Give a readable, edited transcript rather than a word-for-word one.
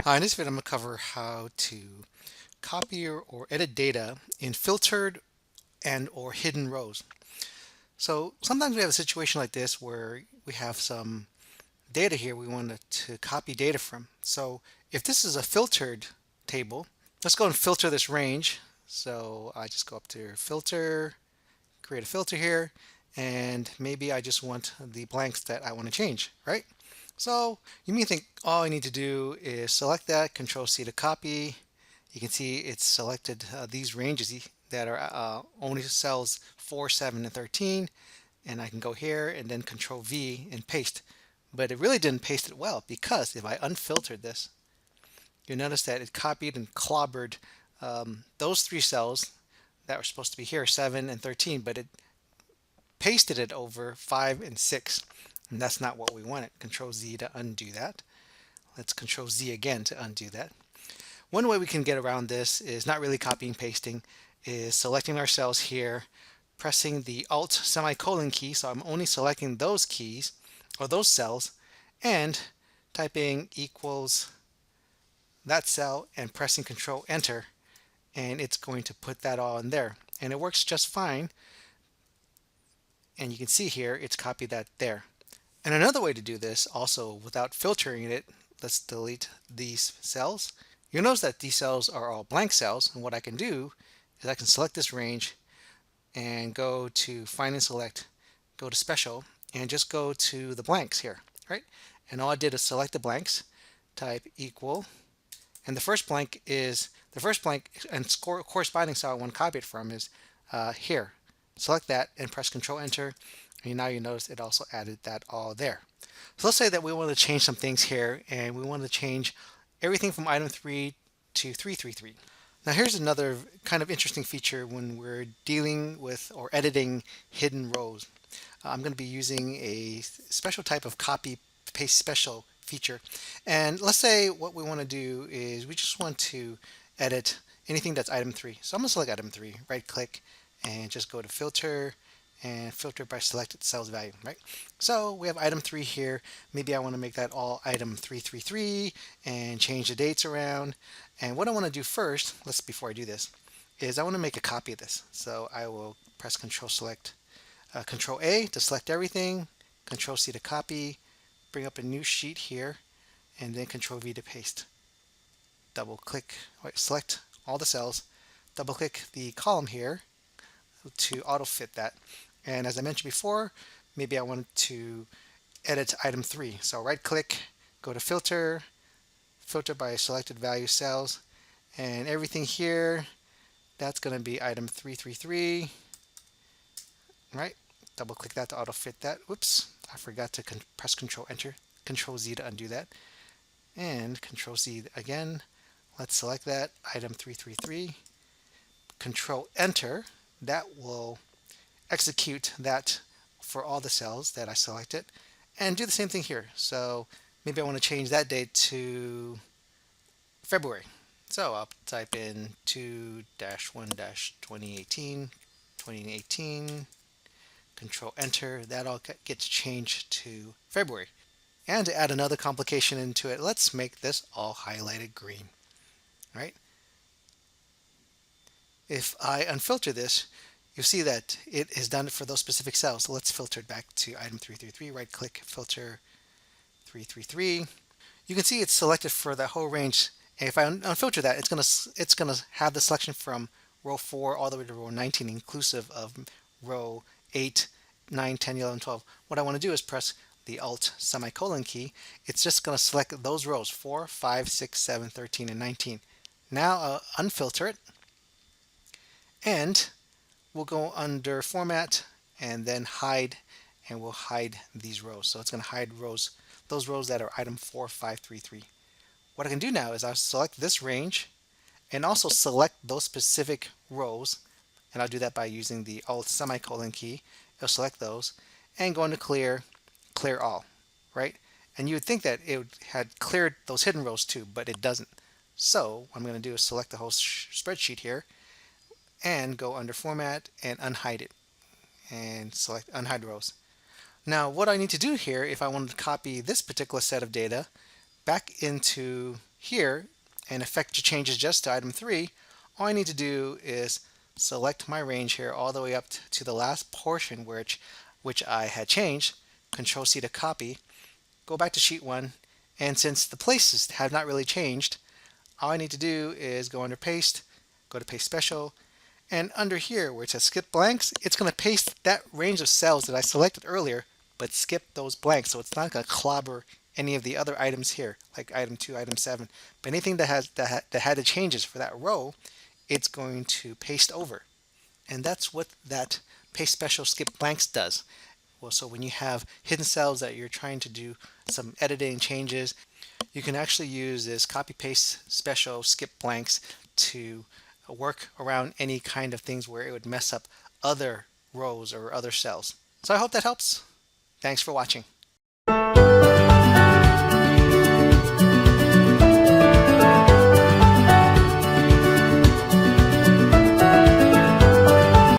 Hi, in this video I'm going to cover how to copy or edit data in filtered and or hidden rows. So sometimes we have a situation like this where we have some data here we want to copy data from. So if this is a filtered table, let's go and filter this range. So I just go up to filter, create a filter here, and maybe I just want the blanks that I want to change, right? So you may think all I need to do is select that, Control C to copy. You can see it's selected these ranges that are only cells 4, 7, and 13. And I can go here and then Control V and paste. But it really didn't paste it well because if I unfiltered this, you'll notice that it copied and clobbered those three cells that were supposed to be here, 7 and 13, but it pasted it over 5 and 6. And that's not what we wanted. Control Z to undo that. Let's Control Z again to undo that. One way we can get around this is not really copying pasting, is selecting our cells here, pressing the Alt semicolon key, so I'm only selecting those keys or those cells, and typing equals that cell and pressing Control Enter, and it's going to put that all in there. And it works just fine. And you can see here it's copied that there. And another way to do this also without filtering it, let's delete these cells. You'll notice that these cells are all blank cells, and what I can do is I can select this range and go to Find and Select, go to Special, and just go to the blanks here, right? And all I did is select the blanks, type equal, and the first blank and corresponding cell I want to copy it from is here. Select that and press Control Enter, and now you notice it also added that all there. So let's say that we want to change some things here, and we want to change everything from item 3 to 333. Now here's another kind of interesting feature when we're dealing with or editing hidden rows. I'm going to be using a special type of copy paste special feature, and let's say what we want to do is we just want to edit anything that's item 3. So I'm going to select item 3, right click, and just go to filter and filter by selected cells value, right? So we have item 3 here. Maybe I want to make that all item 333 and change the dates around. And what I want to do first, before I do this, is I want to make a copy of this. So I will press Control A to select everything, Control C to copy, bring up a new sheet here, and then Control V to paste. Double click, select all the cells, double click the column here to auto fit that. And as I mentioned before, maybe I want to edit item 3. So right click, go to filter, filter by selected value cells, and everything here, that's going to be item 333, right? Double click that to auto fit that. Whoops, I forgot to press Control Enter, Control Z to undo that, and Control Z again. Let's select that, item 333, Control Enter. That will execute that for all the cells that I selected, and do the same thing here. So maybe I want to change that date to February. So I'll type in 2-1-2018, 2018, Control Enter. That all gets changed to February. And to add another complication into it, let's make this all highlighted green, right? If I unfilter this, you'll see that it has done it for those specific cells. So let's filter it back to item 333, right click, filter 333. You can see it's selected for that whole range. And if I unfilter that, it's gonna have the selection from row 4 all the way to row 19, inclusive of row 8, 9, 10, 11, 12. What I want to do is press the Alt semicolon key. It's just going to select those rows 4, 5, 6, 7, 13, and 19. Now I'll unfilter it, and we'll go under Format and then Hide, and we'll hide these rows. So it's going to hide those rows that are item 4, 5, 3, 3. What I can do now is I'll select this range and also select those specific rows, and I'll do that by using the Alt semicolon key. It'll select those and go into clear all, right? And you would think that it had cleared those hidden rows too, but it doesn't. So what I'm going to do is select the whole spreadsheet here and go under Format and unhide it and select Unhide Rows. Now what I need to do here, if I wanted to copy this particular set of data back into here and affect the changes just to item 3, all I need to do is select my range here all the way up to the last portion which I had changed, Control C to copy, go back to sheet 1, and since the places have not really changed, all I need to do is go under paste, go to paste special, and under here where it says skip blanks, it's going to paste that range of cells that I selected earlier, but skip those blanks. So it's not going to clobber any of the other items here, like item 2, item 7. But anything that had the changes for that row, it's going to paste over. And that's what that paste special skip blanks does. Well, so when you have hidden cells that you're trying to do some editing changes, you can actually use this copy paste special skip blanks to work around any kind of things where it would mess up other rows or other cells. So I hope that helps. Thanks for watching.